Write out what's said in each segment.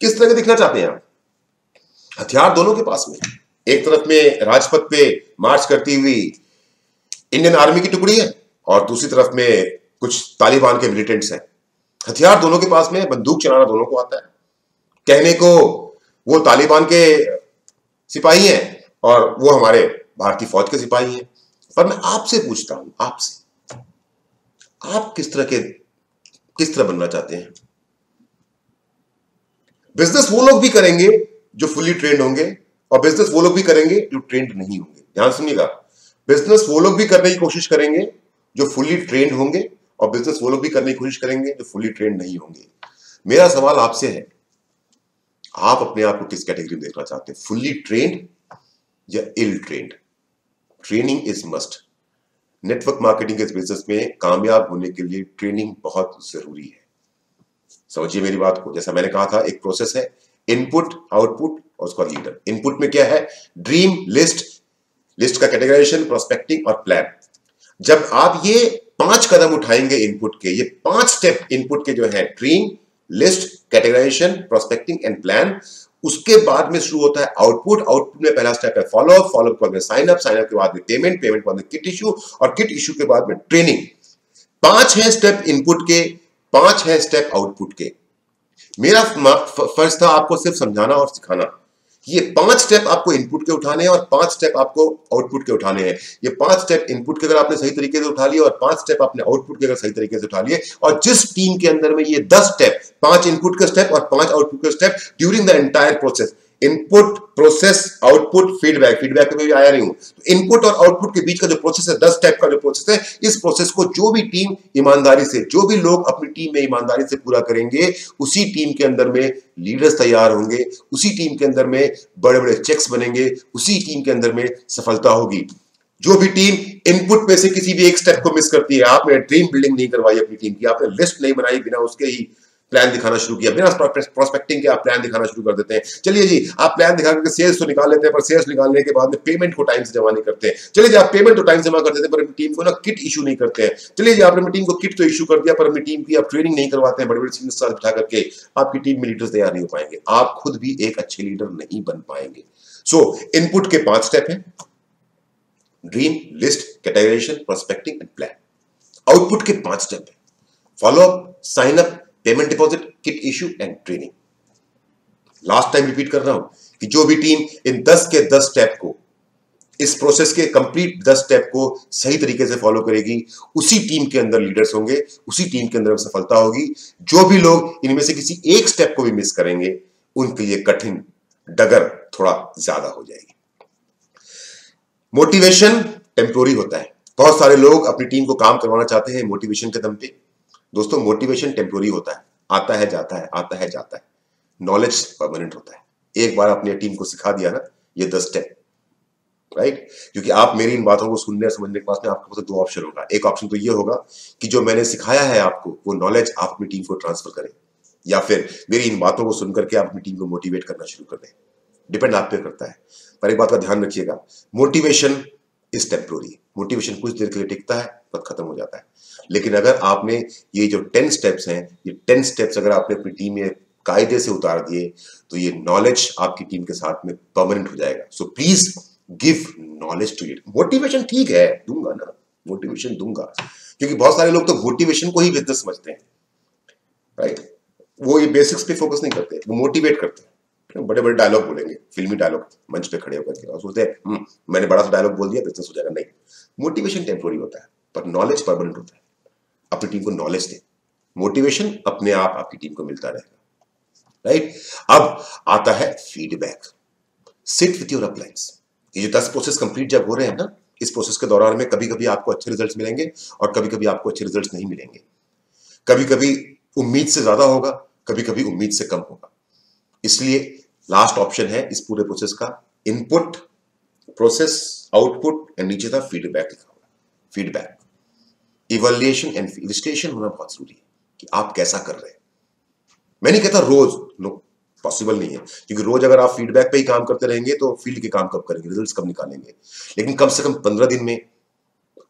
किस तरह के दिखना चाहते हैं आप? हथियार दोनों के पास में, एक तरफ में राजपथ पे मार्च करती हुई इंडियन आर्मी की टुकड़ी है और दूसरी तरफ में कुछ तालिबान के मिलिटेंट्स हैं। हथियार दोनों के पास में है, बंदूक चलाना दोनों को आता है। कहने को वो तालिबान के सिपाही हैं और वो हमारे भारतीय फौज के सिपाही हैं। पर मैं आपसे पूछता हूं, आपसे, आप किस तरह बनना चाहते हैं? बिजनेस वो लोग भी करेंगे जो फुली ट्रेंड होंगे और बिजनेस वो लोग भी करेंगे जो ट्रेंड नहीं होंगे। ध्यान सुनिएगा, बिजनेस वो लोग भी करने की कोशिश करेंगे जो फुली ट्रेंड होंगे और बिजनेस वो लोग भी करने की कोशिश करेंगे जो फुली ट्रेंड नहीं होंगे। मेरा सवाल आपसे है, आप अपने आप को किस कैटेगरी में देखना चाहते हैं, फुली ट्रेंड या ill trained? Training is must. Network marketing के बिजनेस में कामयाब होने के लिए ट्रेनिंग बहुत जरूरी है। समझिए मेरी बात को, जैसा मैंने कहा था, एक प्रोसेस है, इनपुट, आउटपुट और उसका लीडर। इनपुट में क्या है? ड्रीम, लिस्ट, लिस्ट का कैटेगराइजेशन, प्रोस्पेक्टिंग और प्लान। जब आप ये 5 कदम उठाएंगे इनपुट के, ये 5 स्टेप इनपुट के जो है, dream, list, categorization, prospecting and plan, उसके बाद में शुरू होता है आउटपुट। आउटपुट में पहला स्टेप है फॉलोअप, फॉलोअप के बाद में साइन अप, साइन अप के बाद में पेमेंट, पेमेंट के बाद में किट इशू और किट इशू के बाद में ट्रेनिंग। 5 है स्टेप इनपुट के, 5 है स्टेप आउटपुट के। मेरा फर्ज था आपको सिर्फ समझाना और सिखाना। ये 5 स्टेप आपको इनपुट के उठाने हैं और 5 स्टेप आपको आउटपुट के उठाने हैं। ये 5 स्टेप इनपुट के अगर आपने सही तरीके से उठा लिए और 5 स्टेप आपने आउटपुट के अगर सही तरीके से उठा लिए, और जिस टीम के अंदर में ये 10 स्टेप, 5 इनपुट के स्टेप और 5 आउटपुट के step during the entire process, input, process, output, feedback, feedback पे भी आया नहीं हूं, तो इनपुट और आउटपुट के बीच का जो प्रोसेस है, 10 स्टेप का जो प्रोसेस है, इस प्रोसेस को जो भी टीम ईमानदारी से, जो भी लोग अपनी टीम में ईमानदारी से पूरा करेंगे, उसी टीम के अंदर में लीडर्स तैयार होंगे, उसी टीम के अंदर में बड़े बड़े चेक्स बनेंगे, उसी टीम के अंदर में सफलता होगी। जो भी टीम इनपुट में से किसी भी एक स्टेप को मिस करती है, आपने ड्रीम बिल्डिंग नहीं करवाई अपनी टीम की, आपने लिस्ट नहीं बनाई, बिना उसके ही प्लान दिखाना शुरू किया, बिना प्रोस्पेक्टिंग के आप प्लान दिखाना शुरू कर देते हैं। चलिए जी, आप प्लान दिखा करके सेल्स तो निकाल लेते हैं, पर सेल्स निकालने के बाद में पेमेंट को टाइम से जमा नहीं करते हैं। चलिए जी, आप पेमेंट तो टाइम से जमा कर देते हैं, पर अपनी टीम को ना किट इशू नहीं करते हैं। चलिए जी, आपने अपनी टीम को किट तो इशू कर दिया, पर अपनी टीम की आप ट्रेनिंग नहीं करवाते हैं। बड़े बड़े सीनियर साथ बिठा करके आपकी टीम में लीडर्स तैयार नहीं हो पाएंगे, आप खुद भी एक अच्छे लीडर नहीं बन पाएंगे। सो इनपुट के 5 स्टेप हैं, dream, list, categorization, prospecting and plan. Output के 5 स्टेप है, follow up, sign up, payment deposit, kit issue and training. Last time repeat कर रहा हूं कि जो भी टीम इन 10 के 10 स्टेप को, इस प्रोसेस के कंप्लीट 10 स्टेप को सही तरीके से फॉलो करेगी, उसी टीम के अंदर लीडर्स होंगे, उसी टीम के अंदर सफलता होगी। जो भी लोग इनमें से किसी एक स्टेप को भी मिस करेंगे, उनके लिए कठिन डगर थोड़ा ज्यादा हो जाएगी। मोटिवेशन टेम्पोररी होता है। बहुत सारे लोग अपनी टीम को काम करवाना चाहते हैं मोटिवेशन के दम पे। दोस्तों, मोटिवेशन टेम्पोररी होता है, आता है जाता है, आता है जाता है। नॉलेज परमानेंट होता है। एक बार अपनी टीम को सिखा दिया ना ये 10 स्टेप, राइट? क्योंकि आप मेरी इन बातों को सुनने और समझने के पास में आपके पास 2 ऑप्शन होगा। एक ऑप्शन तो ये होगा कि जो मैंने सिखाया है आपको, वो नॉलेज आप अपनी टीम को ट्रांसफर करें, या फिर मेरी इन बातों को सुनकर के आप अपनी टीम को मोटिवेट करना शुरू कर दें। डिपेंड आप पे करता है। पर एक बात का ध्यान रखिएगा, मोटिवेशन इज टेम्पोररी। मोटिवेशन कुछ देर के लिए टिकता है, पर खत्म हो जाता है। लेकिन अगर आपने ये जो 10 स्टेप्स हैं, ये 10 स्टेप्स अगर आपने अपनी टीम में कायदे से उतार दिए, तो ये नॉलेज आपकी टीम के साथ में परमानेंट हो जाएगा। So please give knowledge to it. Motivation ठीक है, दूंगा ना, मोटिवेशन दूंगा, क्योंकि बहुत सारे लोग तो मोटिवेशन को ही बिजनेस समझते हैं, राइट? वो ये बेसिक्स पे फोकस नहीं करते, वो मोटिवेट करते हैं। बड़े बड़े डायलॉग बोलेंगे, फिल्मी डायलॉग, मंच पे खड़े होकर के, और सोचते हैं मैंने बड़ा सा डायलॉग बोल दिया, बिजनेस हो जाएगा। नहीं, मोटिवेशन टेम्पोररी होता है, पर नॉलेज परमानेंट होता है। अपनी टीम को नॉलेज दे, मोटिवेशन अपने आप आपकी टीम को मिलता रहेगा, राइट? अब आता है फीडबैक। Sit with your अपलाइंस। ये जो 10 प्रोसेस कंप्लीट जब हो रहे हैं ना, इस प्रोसेस के दौरान में कभी कभी आपको अच्छे रिजल्ट्स मिलेंगे और कभी कभी आपको अच्छे रिजल्ट्स नहीं मिलेंगे। कभी कभी उम्मीद से ज्यादा होगा, कभी कभी उम्मीद से कम होगा। इसलिए लास्ट ऑप्शन है इस पूरे प्रोसेस का, इनपुट, प्रोसेस, आउटपुट एंड नीचे था फीडबैक लिखा हुआ। फीडबैक, इवैल्यूएशन एंड इलस्ट्रेशन होना बहुत जरूरी है कि आप कैसा कर रहे हैं। मैं नहीं कहता रोज, नो, पॉसिबल नहीं है, क्योंकि रोज अगर आप फीडबैक पे ही काम करते रहेंगे तो फील्ड के काम कब करेंगे, रिजल्ट्स कब निकालेंगे? लेकिन कम से कम 15 दिन में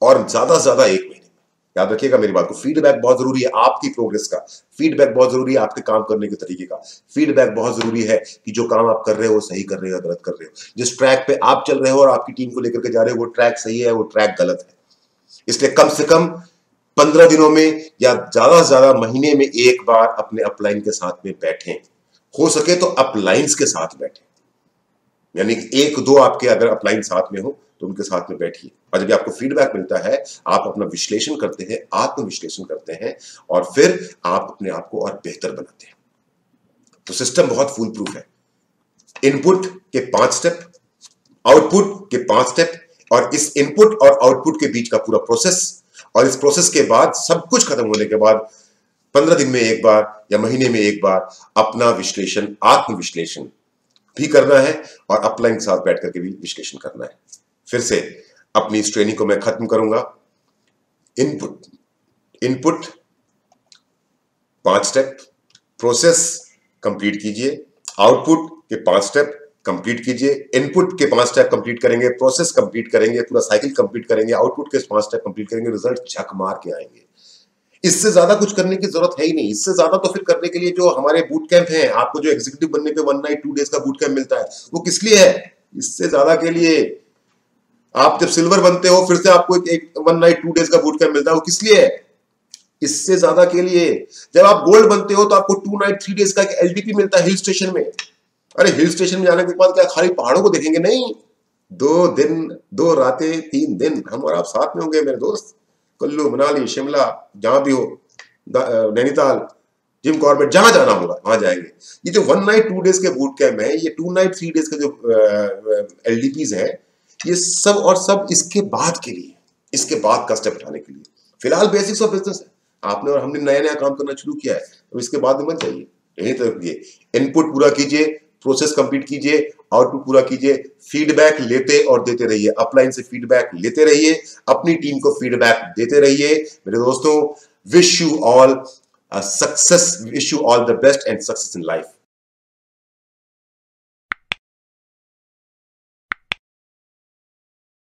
और ज्यादा से ज्यादा 1 महीने में, याद रखिएगा मेरी बात को, फीडबैक बहुत जरूरी है आपकी प्रोग्रेस का, फीडबैक बहुत जरूरी है आपके काम करने के तरीके का, फीडबैक बहुत जरूरी है कि जो काम आप कर रहे हो वो सही कर रहे हो या गलत कर रहे हो, जिस ट्रैक पे आप चल रहे हो और आपकी टीम को लेकर के जा रहे हो वो ट्रैक सही है वो ट्रैक गलत है। इसलिए कम से कम 15 दिनों में या ज्यादा से ज्यादा महीने में एक बार अपने अपलाइन के साथ में बैठें, हो सके तो अपलाइंस के साथ बैठें, यानी एक दो आपके अगर अपलाइन साथ में हो तो उनके साथ में बैठिए, और जब आपको फीडबैक मिलता है आप अपना विश्लेषण करते हैं, आत्मविश्लेषण करते हैं और फिर आप अपने आप को और बेहतर बनाते हैं। तो सिस्टम बहुत फूल प्रूफ है। इनपुट के 5 स्टेप, आउटपुट के 5 स्टेप, और इस इनपुट और आउटपुट के बीच का पूरा प्रोसेस, और इस प्रोसेस के बाद सब कुछ खत्म होने के बाद 15 दिन में एक बार या महीने में एक बार अपना विश्लेषण, आत्मविश्लेषण भी करना है और अपलाइन के साथ बैठ करके भी विश्लेषण करना है। फिर से अपनी इस ट्रेनिंग को मैं खत्म करूंगा। इनपुट 5 स्टेप, प्रोसेस कंप्लीट कीजिए, आउटपुट के 5 स्टेप कंप्लीट कीजिए, इनपुट के 5 स्टेप कंप्लीट करेंगे, प्रोसेस कंप्लीट करेंगे, पूरा साइकिल कंप्लीट करेंगे, आउटपुट के 5 स्टेप कंप्लीट करेंगे, रिजल्ट झक मार के आएंगे। इससे ज्यादा कुछ करने की जरूरत है ही नहीं। इससे ज्यादा तो फिर करने के लिए जो हमारे बूट कैंप हैं, आपको जो एग्जीक्यूटिव बनने पे 1 नाइट 2 डेज का बूट कैंप मिलता है, वो किस लिए है? इससे ज्यादा के लिए। आप जब सिल्वर बनते हो फिर से आपको एक 1 नाइट 2 डेज का बूट कैंप मिलता है, वो किस लिए है? इससे ज्यादा के लिए। जब आप गोल्ड बनते हो तो आपको 2 नाइट 3 डेज का एक एलटीपी मिलता है हिल स्टेशन में। अरे हिल स्टेशन में जाने के बाद क्या खाली पहाड़ों को देखेंगे? नहीं, 2 दिन 2 रातें 3 दिन हम और आप साथ में होंगे मेरे दोस्त। कुल्लू, मनाली, शिमला, जहां भी हो, नैनीताल, जिम कॉर्बेट, जहां जाना होगा वहां जाएंगे। ये जो 1 नाइट 2 डेज के बूट कैंप है, ये 2 नाइट 3 डेज का जो एलडीपीज है, ये सब और सब इसके बाद के लिए, इसके बाद का स्टेप उठाने के लिए। फिलहाल बेसिक्स ऑफ बिजनेस है, आपने और हमने नया नया काम करना शुरू किया है, तो इसके बाद में मत जाइए, यहीं तक रखिए। इनपुट पूरा कीजिए, प्रोसेस कंप्लीट कीजिए, आउटपुट पूरा कीजिए, फीडबैक लेते और देते रहिए, अपलाइन से फीडबैक लेते रहिए, अपनी टीम को फीडबैक देते रहिए। मेरे दोस्तों, wish you all success, wish you all the best and success in life.